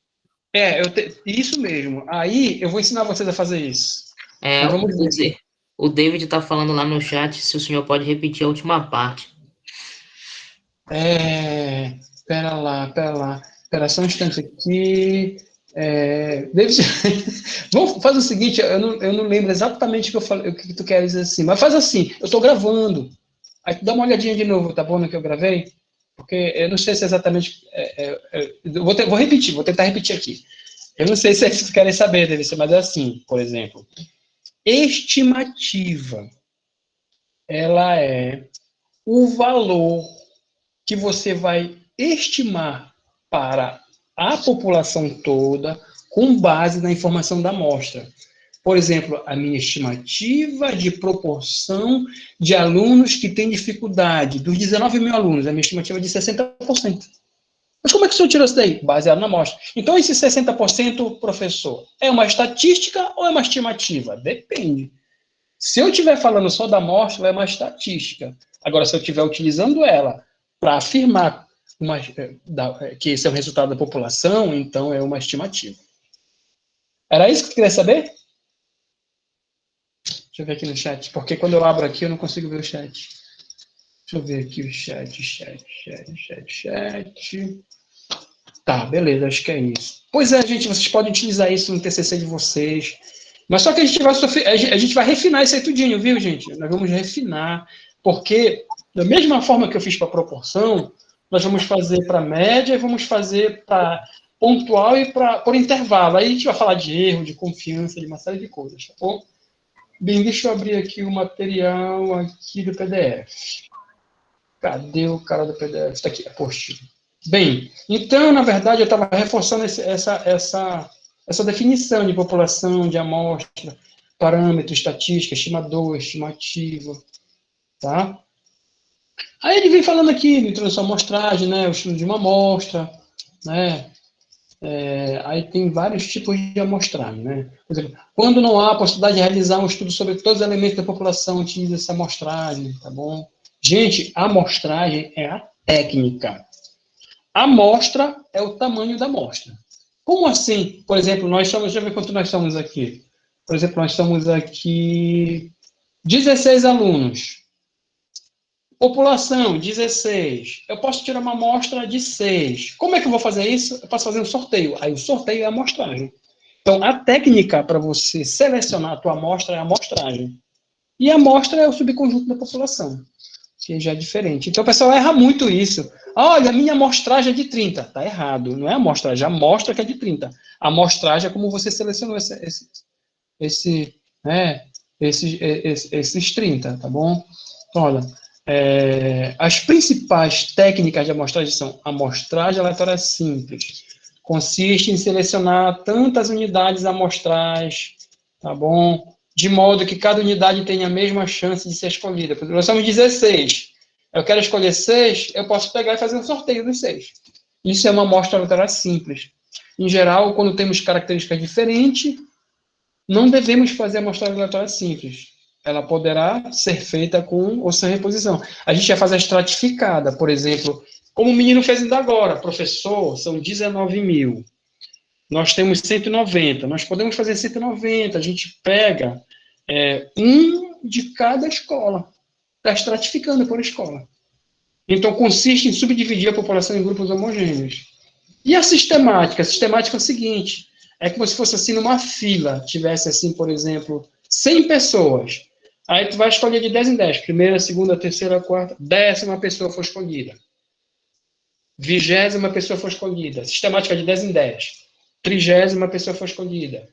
Isso mesmo. Aí eu vou ensinar vocês a fazer isso. Mas vamos ver. O David está falando lá no chat se o senhor pode repetir a última parte. Pera lá. Pera só um instante aqui. David, vamos fazer o seguinte, eu não lembro exatamente o que eu falei, o que tu quer dizer assim, mas faz assim, eu estou gravando. Aí tu dá uma olhadinha de novo, tá bom, no que eu gravei? Porque eu não sei se exatamente. Vou repetir, vou tentar repetir aqui. Eu não sei se é isso que vocês querem saber, David, mas é assim, por exemplo. Estimativa, ela é o valor que você vai estimar para a população toda com base na informação da amostra. Por exemplo, a minha estimativa de proporção de alunos que têm dificuldade, dos 19 mil alunos, a minha estimativa é de 60%. Mas como é que o senhor tirou isso daí? Baseado na amostra. Então, esse 60%, professor, é uma estatística ou é uma estimativa? Depende. Se eu estiver falando só da amostra, ela é uma estatística. Agora, se eu estiver utilizando ela para afirmar que esse é o resultado da população, então é uma estimativa. Era isso que você queria saber? Deixa eu ver aqui no chat, porque quando eu abro aqui eu não consigo ver o chat. Deixa eu ver aqui o chat. Tá, beleza, acho que é isso. Pois é, gente, vocês podem utilizar isso no TCC de vocês. Mas só que a gente vai refinar isso aí tudinho, viu, gente? Nós vamos refinar, porque da mesma forma que eu fiz para proporção, nós vamos fazer para média e vamos fazer para pontual e por intervalo. Aí a gente vai falar de erro, de confiança, de uma série de coisas, tá bom? Bem, deixa eu abrir aqui o material aqui do PDF. Cadê o cara do PDF? Está aqui, apostila. Bem, então, na verdade, eu estava reforçando essa definição de população, de amostra, parâmetro, estatística, estimador, estimativa, tá? Aí ele vem falando aqui de introdução à amostragem, né, o estudo de uma amostra, né, aí tem vários tipos de amostragem, né? Por exemplo, quando não há a possibilidade de realizar um estudo sobre todos os elementos da população, utiliza essa amostragem, tá bom? Gente, a amostragem é a técnica. A amostra é o tamanho da amostra. Como assim? Por exemplo, deixa eu ver quanto nós somos aqui. Por exemplo, nós somos aqui 16 alunos. População, 16. Eu posso tirar uma amostra de 6. Como é que eu vou fazer isso? Eu posso fazer um sorteio. Aí o sorteio é a amostragem. Então, a técnica para você selecionar a tua amostra é a amostragem. E a amostra é o subconjunto da população, que já é diferente. Então, o pessoal erra muito isso. Olha, a minha amostragem é de 30. Está errado. Não é a amostragem, a amostra que é de 30. A amostragem é como você selecionou esses 30, tá bom? Então, olha, as principais técnicas de amostragem são amostragem aleatória simples. Consiste em selecionar tantas unidades amostrais, tá bom? De modo que cada unidade tenha a mesma chance de ser escolhida. Por exemplo, nós somos 16. Eu quero escolher 6, eu posso pegar e fazer um sorteio dos 6. Isso é uma amostra aleatória simples. Em geral, quando temos características diferentes, não devemos fazer a amostragem aleatória simples. Ela poderá ser feita com ou sem reposição. A gente vai fazer a estratificada, por exemplo, como o menino fez ainda agora. Professor, são 19 mil. Nós temos 190. Nós podemos fazer 190. A gente pega um de cada escola. Está estratificando por escola. Então, consiste em subdividir a população em grupos homogêneos. E a sistemática? A sistemática é o seguinte, é como se fosse assim numa fila, tivesse assim, por exemplo, 100 pessoas. Aí tu vai escolher de 10 em 10. Primeira, segunda, terceira, quarta, 10ª pessoa foi escolhida. 20ª pessoa foi escolhida. Sistemática de 10 em 10. 30ª pessoa foi escolhida.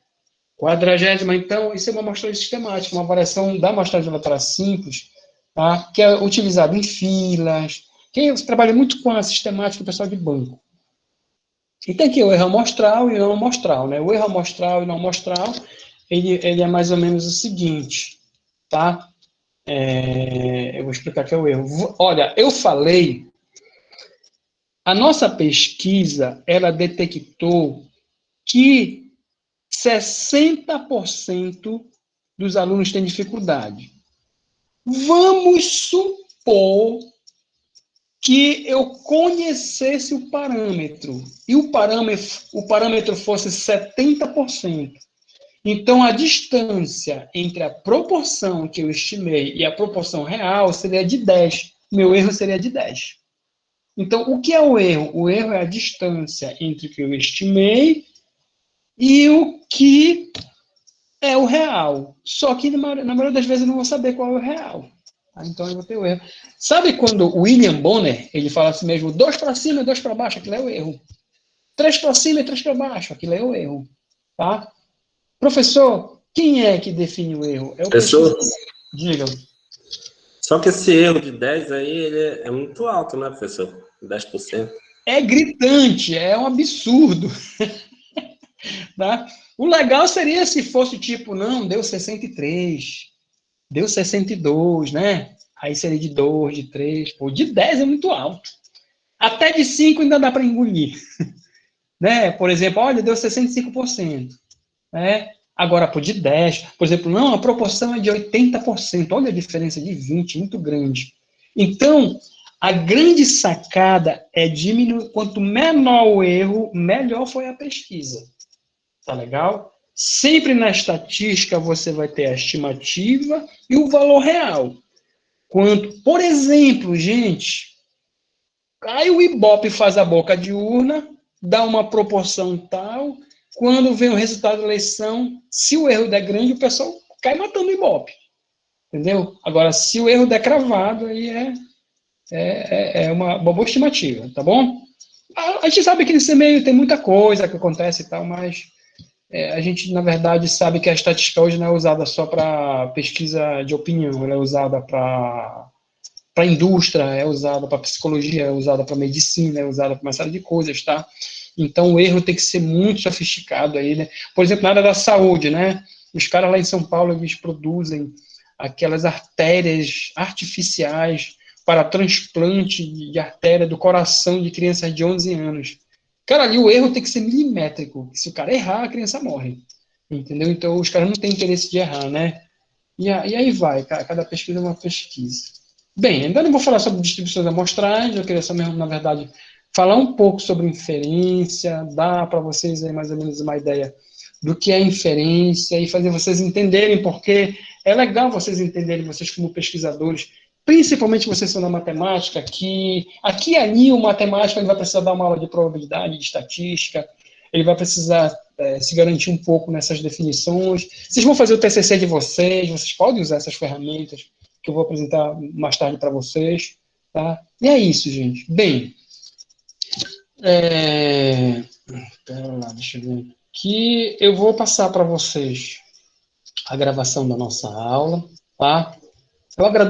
40ª, então, isso é uma amostragem sistemática, uma variação da amostragem aleatória simples, tá? Que é utilizada em filas. Quem trabalha muito com a sistemática, o pessoal de banco. E tem aqui o erro amostral e o não amostral, né? O erro amostral e não amostral, ele é mais ou menos o seguinte, tá? Eu vou explicar aqui o erro. Olha, eu falei, a nossa pesquisa, ela detectou que 60% dos alunos têm dificuldade. Vamos supor que eu conhecesse o parâmetro, e o parâmetro fosse 70%. Então, a distância entre a proporção que eu estimei e a proporção real seria de 10. Meu erro seria de 10. Então, o que é o erro? O erro é a distância entre o que eu estimei e o que é o real. Só que, na maioria das vezes, eu não vou saber qual é o real. Então, eu vou ter o erro. Sabe quando o William Bonner, ele fala assim mesmo, 2 para cima e 2 para baixo, aquilo é o erro. 3 para cima e 3 para baixo, aquilo é o erro. Tá? Professor, quem é que define o erro? É o Professor, Diga. só que esse erro de 10 aí, ele é muito alto, né, professor? 10%. É gritante, é um absurdo. Tá? O legal seria se fosse tipo, não, deu 63, deu 62, né? Aí seria de 2, de 3, pô, de 10 é muito alto. Até de 5 ainda dá para engolir. Né? Por exemplo, olha, deu 65%. Né? Agora, pô, de 10, por exemplo, não, a proporção é de 80%. Olha a diferença de 20, muito grande. Então, a grande sacada é diminuir. Quanto menor o erro, melhor foi a pesquisa. Tá legal? Sempre na estatística você vai ter a estimativa e o valor real. Por exemplo, gente, aí o Ibope faz a boca de urna, dá uma proporção tal, quando vem o resultado da eleição, se o erro der grande, o pessoal cai matando o Ibope. Entendeu? Agora, se o erro der cravado, aí é uma boa estimativa, tá bom? A gente sabe que nesse meio tem muita coisa que acontece e tal, mas a gente, na verdade, sabe que a estatística hoje não é usada só para pesquisa de opinião, ela é usada para indústria, é usada para psicologia, é usada para medicina, é usada para uma série de coisas, tá? Então, o erro tem que ser muito sofisticado aí, né? Por exemplo, na área da saúde, né? Os caras lá em São Paulo, eles produzem aquelas artérias artificiais para transplante de artéria do coração de crianças de 11 anos. Cara, ali o erro tem que ser milimétrico. Se o cara errar, a criança morre. Entendeu? Então, os caras não têm interesse de errar, né? E aí vai, cada pesquisa é uma pesquisa. Bem, ainda não vou falar sobre distribuições amostrais, eu queria só mesmo, na verdade, falar um pouco sobre inferência, dar para vocês aí mais ou menos uma ideia do que é inferência e fazer vocês entenderem, porque é legal vocês entenderem, vocês como pesquisadores, principalmente vocês são da matemática, que aqui e ali o matemático ele vai precisar dar uma aula de probabilidade, de estatística, ele vai precisar se garantir um pouco nessas definições. Vocês vão fazer o TCC de vocês podem usar essas ferramentas que eu vou apresentar mais tarde para vocês, tá? E é isso, gente. Bem, pera lá, deixa eu ver aqui. Eu vou passar para vocês a gravação da nossa aula, tá? Eu agradeço